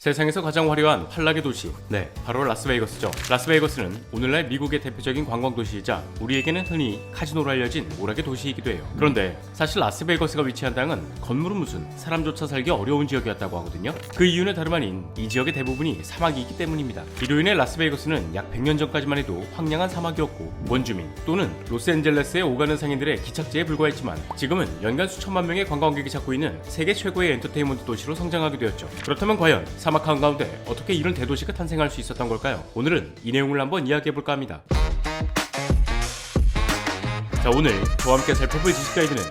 세상에서 가장 화려한 환락의 도시, 네, 바로 라스베이거스죠. 라스베이거스는 오늘날 미국의 대표적인 관광도시이자 우리에게는 흔히 카지노로 알려진 오락의 도시이기도 해요. 그런데 사실 라스베이거스가 위치한 땅은 건물은 무슨 사람조차 살기 어려운 지역이었다고 하거든요. 그 이유는 다름 아닌 이 지역의 대부분이 사막이기 때문입니다. 이로 인해 라스베이거스는 약 100년 전까지만 해도 황량한 사막이었고 원주민 또는 로스앤젤레스에 오가는 상인들의 기착지에 불과했지만 지금은 연간 수천만 명의 관광객이 찾고 있는 세계 최고의 엔터테인먼트 도시로 성장하게 되었죠. 그렇다면 과연 사막 한가운데 어떻게 이런 대도시가 탄생할 수 있었던 걸까요? 오늘은 이 내용을 한번 이야기해볼까 합니다. 자, 오늘 저와 함께 살펴볼 지식 가이드는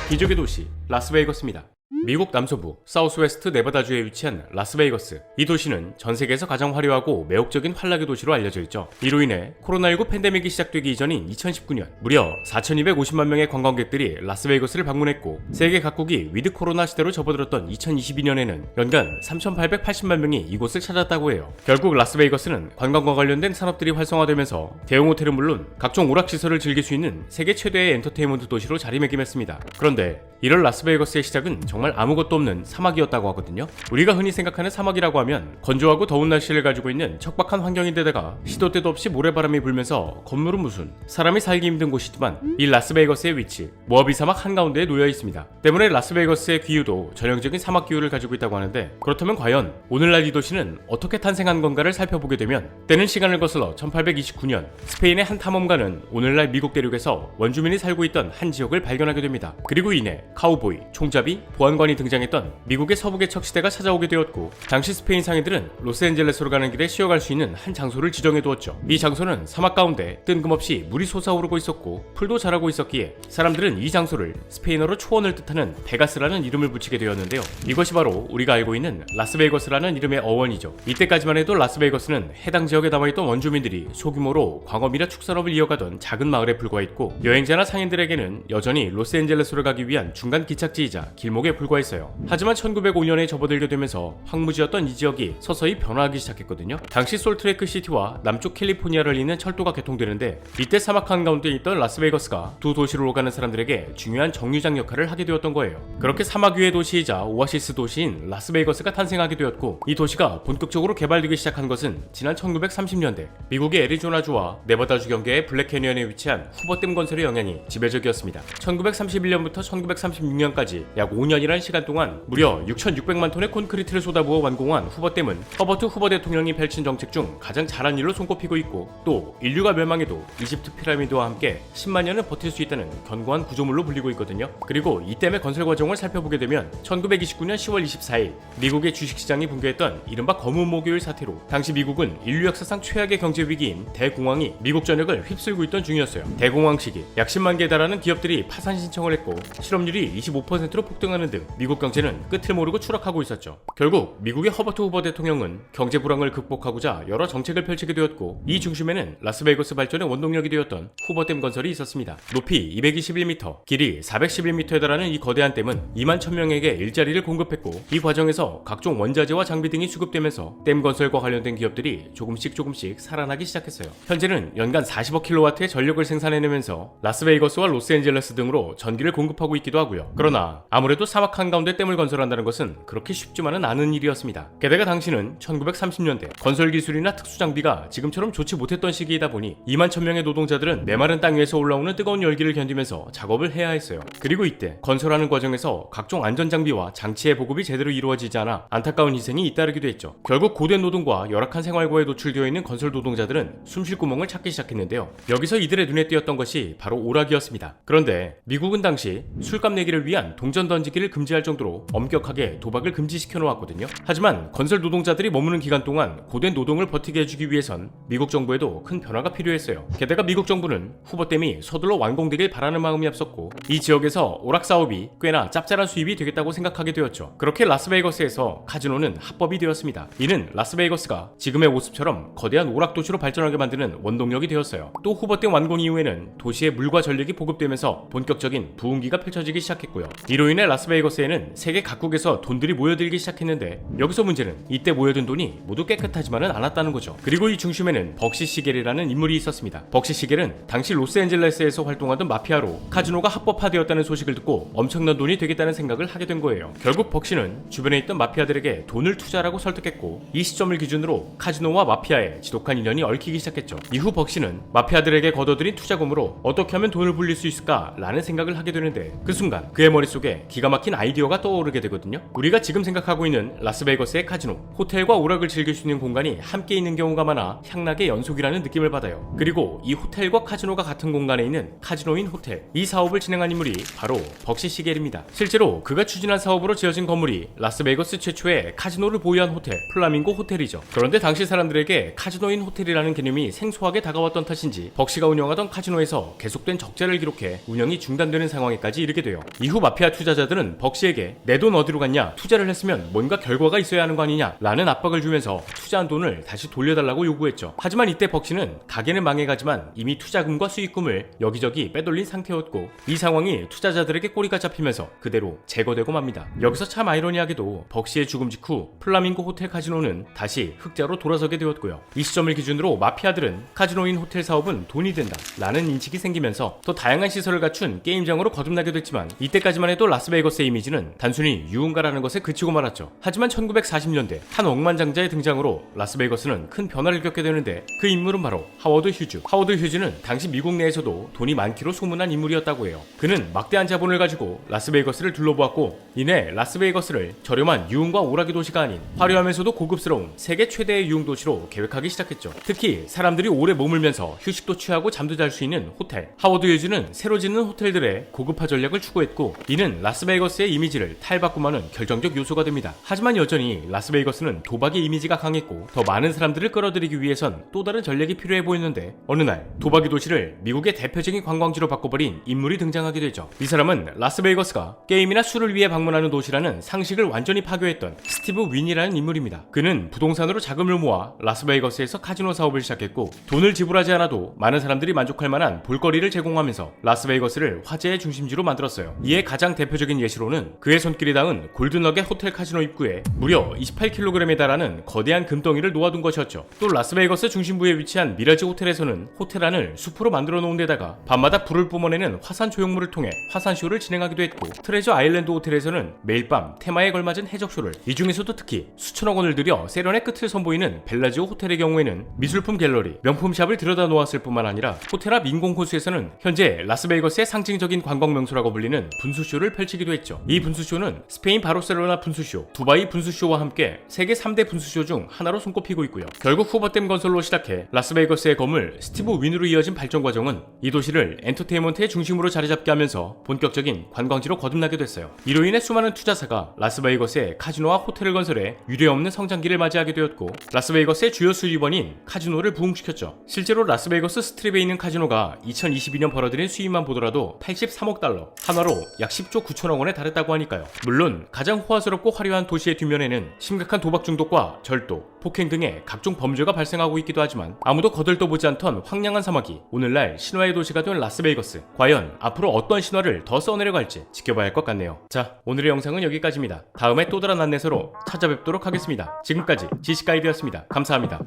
기적의 도시 라스베이거스입니다. 미국 남서부 사우스웨스트 네바다주에 위치한 라스베이거스. 이 도시는 전 세계에서 가장 화려하고 매혹적인 환락의 도시로 알려져 있죠. 이로 인해 코로나19 팬데믹이 시작되기 이전인 2019년 무려 4,250만 명의 관광객들이 라스베이거스를 방문했고 세계 각국이 위드 코로나 시대로 접어들었던 2022년에는 연간 3,880만 명이 이곳을 찾았다고 해요. 결국 라스베이거스는 관광과 관련된 산업들이 활성화되면서 대형 호텔은 물론 각종 오락시설을 즐길 수 있는 세계 최대의 엔터테인먼트 도시로 자리매김했습니다. 그런데 이런 라스베이거스의 시작은 정말 아무것도 없는 사막이었다고 하거든요. 우리가 흔히 생각하는 사막이라고 하면 건조하고 더운 날씨를 가지고 있는 척박한 환경인데다가 시도 때도 없이 모래바람이 불면서 건물은 무슨 사람이 살기 힘든 곳이지만 이 라스베이거스의 위치 모하비 사막 한가운데에 놓여 있습니다. 때문에 라스베이거스의 기후도 전형적인 사막 기후를 가지고 있다고 하는데 그렇다면 과연 오늘날 이 도시는 어떻게 탄생한 건가를 살펴보게 되면 때는 시간을 거슬러 1829년 스페인의 한 탐험가는 오늘날 미국 대륙에서 원주민이 살고 있던 한 지역을 발견하게 됩니다. 그리고 이내 카우보이, 총잡이, 보안관이 등장했던 미국의 서부개척 시대가 찾아오게 되었고 당시 스페인 상인들은 로스앤젤레스로 가는 길에 쉬어갈 수 있는 한 장소를 지정해 두었죠. 이 장소는 사막 가운데 뜬금없이 물이 솟아오르고 있었고 풀도 자라고 있었기에 사람들은 이 장소를 스페인어로 초원을 뜻하는 베가스라는 이름을 붙이게 되었는데요. 이것이 바로 우리가 알고 있는 라스베이거스라는 이름의 어원이죠. 이때까지만 해도 라스베이거스는 해당 지역에 남아있던 원주민들이 소규모로 광업이나 축산업을 이어가던 작은 마을에 불과했고 여행자나 상인들에게는 여전히 로스앤젤레스로 가기 위한 중간 기착지이자 길목에 불과했어요. 하지만 1905년에 접어들게 되면서 황무지였던 이 지역이 서서히 변화하기 시작했거든요. 당시 솔트레이크 시티와 남쪽 캘리포니아를 잇는 철도가 개통되는데 이때 사막 한가운데 있던 라스베이거스가 두 도시로 오가는 사람들에게 중요한 정류장 역할을 하게 되었던 거예요. 그렇게 사막 위의 도시이자 오아시스 도시인 라스베이거스가 탄생하게 되었고 이 도시가 본격적으로 개발되기 시작한 것은 지난 1930년대 미국의 애리조나주와 네바다주 경계의 블랙 캐니언에 위치한 후버댐 건설의 영향이 지배적이었습니다. 1931년부터 1936년까지 약 5년이라는 시간 동안 무려 6,600만 톤의 콘크리트를 쏟아부어 완공한 후버댐은 허버트 후버 대통령이 펼친 정책 중 가장 잘한 일로 손꼽히고 있고 또 인류가 멸망해도 이집트 피라미드와 함께 10만 년은 버틸 수 있다는 견고한 구조물로 불리고 있거든요. 그리고 이 댐의 건설 과정을 살펴보게 되면 1929년 10월 24일 미국의 주식시장이 붕괴했던 이른바 검은 목요일 사태로 당시 미국은 인류 역사상 최악의 경제 위기인 대공황이 미국 전역을 휩쓸고 있던 중이었어요. 대공황 시기 약 10만 개에 달하는 기업들이 파산 신청을 했고 실업률이 25%로 폭등하는 등 미국 경제는 끝을 모르고 추락하고 있었죠. 결국 미국의 허버트 후버 대통령은 경제 불황을 극복하고자 여러 정책을 펼치게 되었고 이 중심에는 라스베이거스 발전의 원동력이 되었던 후버댐 건설이 있었습니다. 높이 221m, 길이 411m에 달하는 이 거대한 댐은 2만 1,000명에게 일자리를 공급했고 이 과정에서 각종 원자재와 장비 등이 수급되면서 댐 건설과 관련된 기업들이 조금씩 살아나기 시작했어요. 현재는 연간 40억 킬로와트의 전력을 생산해내면서 라스베이거스와 로스앤젤레스 등으로 전기를 공급하고 있기도 하고요. 그러나 아무래도 사막 한가운데 댐을 건설한다는 것은 그렇게 쉽지만은 않은 일이었습니다. 게다가 당시는 1930년대 건설 기술이나 특수 장비가 지금처럼 좋지 못했던 시기이다 보니 2만 1,000명의 노동자들은 메마른 땅 위에서 올라오는 뜨거운 열기를 견디면서 작업을 해야 했어요. 그리고 이때 건설하는 과정에서 각종 안전 장비와 장치의 보급이 제대로 이루어지지 않아 안타까운 희생이 잇따르기도 했죠. 결국 고된 노동과 열악한 생활고에 노출되어 있는 건설 노동자들은 숨쉴 구멍을 찾기 시작했는데요. 여기서 이들의 눈에 띄었던 것이 바로 오락이었습니다. 그런데 미국은 당시 술값 내기를 위한 동전 던지기를 금지할 정도로 엄격하게 도박을 금지시켜 놓았거든요. 하지만 건설 노동자들이 머무는 기간 동안 고된 노동을 버티게 해주기 위해선 미국 정부에도 큰 변화가 필요했어요. 게다가 미국 정부는 후버댐이 서둘러 완공되길 바라는 마음이 앞섰고 이 지역에서 오락 사업이 꽤나 짭짤한 수입이 되겠다고 생각하게 되었죠. 그렇게 라스베이거스에서 카지노는 합법이 되었습니다. 이는 라스베이거스가 지금의 모습처럼 거대한 오락 도시로 발전하게 만드는 원동력이 되었어요. 또 후버댐 완공 이후에는 도시에 물과 전력이 보급되면서 본격적인 부흥기가 펼쳐지기 시작했고요. 이로 인해 라스베이거스에는 세계 각국에서 돈들이 모여들기 시작했는데 여기서 문제는 이때 모여든 돈이 모두 깨끗하지만은 않았다는 거죠. 그리고 이 중심에는 벅시 시겔이라는 인물이 있었습니다. 벅시 시겔은 당시 로스앤젤레스에서 활동하던 마피아로 카지노가 합법화되었다는 소식을 듣고 엄청난 돈이 되겠다는 생각을 하게 된 거예요. 결국 벅시는 주변에 있던 마피아들에게 돈을 투자하라고 설득했고 이 시점을 기준으로 카지노와 마피아의 지독한 인연이 얽히기 시작했죠. 이후 벅시는 마피아들에게 거둬들인 투자금으로 어떻게 하면 돈을 불릴 수 있을까 라는 생각을 하게 되는데 그 순간 그의 머릿속에 기가 막힌 아이디어가 떠오르게 되거든요. 우리가 지금 생각하고 있는 라스베이거스의 카지노, 호텔과 오락을 즐길 수 있는 공간이 함께 있는 경우가 많아 향락의 연속이라는 느낌을 받아요. 그리고 이 호텔과 카지노가 같은 공간에 있는 카지노인 호텔, 이 사업을 진행한 인물이 바로 벅시 시겔입니다. 실제로 그가 추진한 사업으로 지어진 건물이 라스베이거스 최초의 카지노를 보유한 호텔, 플라밍고 호텔이죠. 그런데 당시 사람들에게 카지노인 호텔이라는 개념이 생소하게 다가왔던 탓인지 벅시가 운영하던 카지노에서 계속된 적자를 기록해 운영이 중단되는 상황에까지 이르게 돼요. 이후 마피아 투자자들은 벅시에게 내 돈 어디로 갔냐, 투자를 했으면 뭔가 결과가 있어야 하는 거 아니냐 라는 압박을 주면서 투자한 돈을 다시 돌려달라고 요구했죠. 하지만 이때 벅시는 가게는 망해가지만 이미 투자금과 수익금을 여기저기 빼돌린 상태였고 이 상황이 투자자들에게 꼬리가 잡히면서 그대로 제거되고 맙니다. 여기서 참 아이러니하게도 벅시의 죽음 직후 플라밍고 호텔 카지노는 다시 흑자로 돌아서게 되었고요. 이 시점을 기준으로 마피아들은 카지노인 호텔 사업은 돈이 된다 라는 인식이 생기면서 더 다양한 시설을 갖춘 게임장으로 거듭나게 됐지만 이때까지만 해도 라스베이거스의 이미지는 단순히 유흥가라는 것에 그치고 말았죠. 하지만 1940년대 한 억만장자의 등장으로 라스베이거스는 큰 변화를 겪게 되는데 그 인물은 바로 하워드 휴즈. 하워드 휴즈는 당시 미국 내에서도 돈이 많기로 소문난 인물이었다고 해요. 그는 막대한 자본을 가지고 라스베이거스를 둘러보았고 이내 라스베이거스를 저렴한 유흥과 오락의 도시가 아닌 화려하면서도 고급스러운 세계 최대의 유흥 도시로 계획하기 시작했죠. 특히 사람들이 오래 머물면서 휴식도 취하고 잠도 잘 수 있는 호텔. 하워드 휴즈는 새로 짓는 호텔들의 고급화 전략을 추구했고 이는 라스베이거스의 이미지를 탈바꿈하는 결정적 요소가 됩니다. 하지만 여전히 라스베이거스는 도박의 이미지가 강했고 더 많은 사람들을 끌어들이기 위해선 또 다른 전략이 필요해 보였는데 어느 날 도박의 도시를 미국의 대표적인 관광지로 바꿔버린 인물이 등장하게 되죠. 이 사람은 라스베이거스가 게임이나 술을 위해 방문하는 도시라는 상식을 완전히 파괴했던 스티브 윈이라는 인물입니다. 그는 부동산으로 자금을 모아 라스베이거스에서 카지노 사업을 시작했고 돈을 지불하지 않아도 많은 사람들이 만족할 만한 볼거리를 제공하면서 라스베이거스를 화제의 중심지로 만들었어요. 이에 가장 대표적인 예시로는 그의 손길이 닿은 골든너겟 호텔 카지노 입구에 무려 28kg에 달하는 거대한 금덩이를 놓아둔 것이었죠. 또 라스베이거스 중심부에 위치한 미라지 호텔에서는 호텔 안을 숲으로 만들어 놓은 데다가 밤마다 불을 뿜어내는 화산 조형물을 통해 화산쇼를 진행하기도 했고 트레저 아일랜드 호텔에서는 매일 밤 테마에 걸맞은 해적쇼를, 이 중에서도 특히 수천억 원을 들여 세련의 끝을 선보이는 벨라지오 호텔의 경우에는 미술품 갤러리, 명품샵을 들여다 놓았을 뿐만 아니라 호텔 앞 인공호수에서는 현재 라스베이거스의 상징적인 관광 명소라고 불리는 분수쇼를 펼치기도 했죠. 이 분수쇼는 스페인 바르셀로나 분수쇼, 두바이 분수쇼와 함께 세계 3대 분수쇼 중 하나로 손꼽히고 있고요. 결국 후버댐 건설로 시작해 라스베이거스의 건물 스티브 윈으로 이어진 발전 과정은 이 도시를 엔터테인먼트의 중심으로 자리잡게 하면서 본격적인 관광지로 거듭나게 됐어요. 이로 인해 수많은 투자사가 라스베이거스에 카지노와 호텔을 건설해 유례없는 성장기를 맞이하게 되었고 라스베이거스의 주요 수입원인 카지노를 부흥시켰죠. 실제로 라스베이거스 스트립에 있는 카지노가 2022년 벌어들인 수입만 보더라도 83억 달러, 한화로 약 10조 9천억 원에 달했다고 하니까요. 물론 가장 호화스럽고 화려한 도시의 뒷면에는 심각한 도박 중독과 절도, 폭행 등의 각종 범죄가 발생하고 있기도 하지만 아무도 거들떠보지 않던 황량한 사막이 오늘날 신화의 도시가 된 라스베이거스. 과연 앞으로 어떤 신화를 더 써내려갈지 지켜봐야 할 것 같네요. 자, 오늘의 영상은 여기까지입니다. 다음에 또 다른 안내서로 찾아뵙도록 하겠습니다. 지금까지 지식가이드였습니다. 감사합니다.